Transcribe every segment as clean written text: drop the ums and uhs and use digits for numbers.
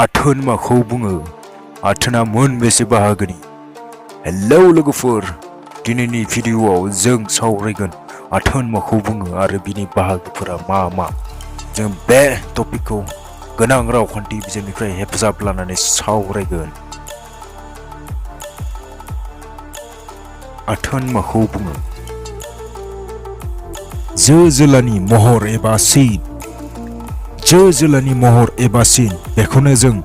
atwn makwo bungw atwna mnbese bahagoni. Hello logoफोर, दिनैनि भिडिअआव जों सावरायगोन atwn makwo bungw आरो बिनि बाहागोफोरा मा मा। जों बे टपिकखौ गोनां रावखान्थि बिजाबनिफ्राय हेफाजाब लानानै सावरायगोन। atwn makwo bungw जोलानि महर एबा सिन। जोलानि महर एबा सिन बेखौनो जों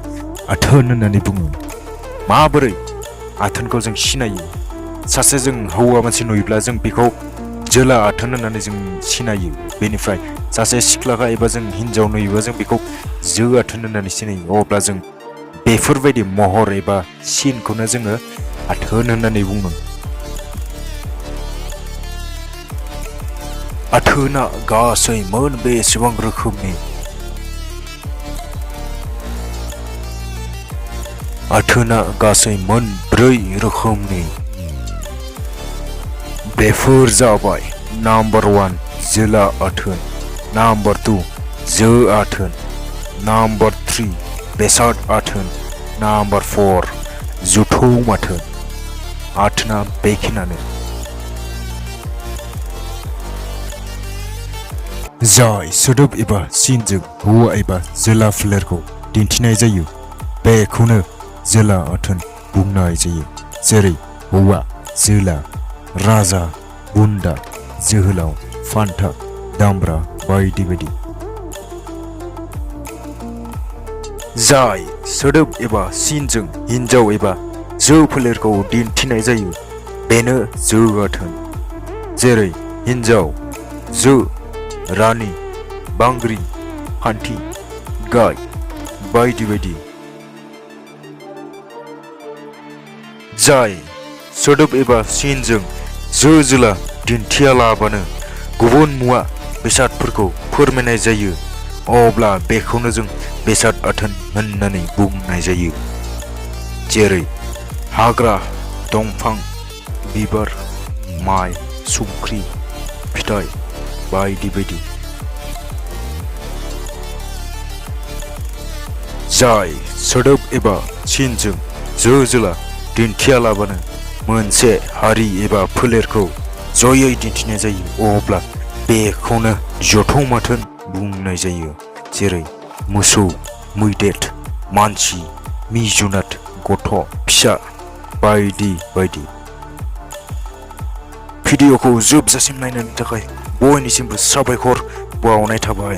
atwn होननानै बुङो। माबोरै atwnखौ जों सिनायो? सासे जों हौवा मानसि नुयोब्ला जों बेखौ जोला atwn होननानै जों सिनायो। बेनिफ्राय सासे सिख्लाखा एबा जों हिनजाव नुयोबा जों बेखौ जो atwn होननानै सिनायो। अब्ला जों बेफोरबायदि महर एबा सिनखौनो जोङो atwn होननानै बुङो। atwnआ गासै बेसेबां रोखोमनि? atwnआ गासै 4 रोखोमनि। बेफोर जाबाय नम्बर 1 जोला atwn, नम्बर 2 जो atwn, नम्बर 3 बेसाद atwn, नम्बर 4 जथुम atwn। atwnआ बेखिनियानो। जाय सोदोब एबा सिनजों हौवा एबा जोला फोलेरखौ दिन्थिनाय जायो बेखौनो जोला atwn बुंनाय जायो। जेरै हौवा, जोला, राजा, बुन्दा, जोहोलाव, फान्था, दामब्रा बायदि बायदि। जाय सोदोब एबा सिनजों हिनजाव एबा जो फोलेरखौ दिन्थिनाय जायो बेनो जो atwn। जेरै हिनजाव, जो, रानी, बांग्रि, हान्थि, गाय बायदि बायदि। जाय सोदोब एबा सिनजों जोला दिन्थियालाबानो गुबुन मुवा बेसादफोरखौ फोरमायनाय जायो अब्ला बेखौनो जों बेसाद atwn होननानै बुंनाय जायो। जेरै हाग्रा, दंफां, बिबार, माइ, संख्रि, फिथाइ बायदि बायदि। जाय सोदोब एबा सिनजों जोला दिन्थियालाबानो मोनसे हारि एबा फोलेरखौ जयै दिन्थिनाय जायो अब्ला बेखौनो जथुम atwn बुंनाय जायो। जेरै मोसौ, मैदेर, मानसि, जुनाद, गथ', फिसा बायदि बायदि। भिडिअखौ जोबजासिम नायनायनि थाखाय बयनिसिमबो साबायखर बावनाय थाबाय।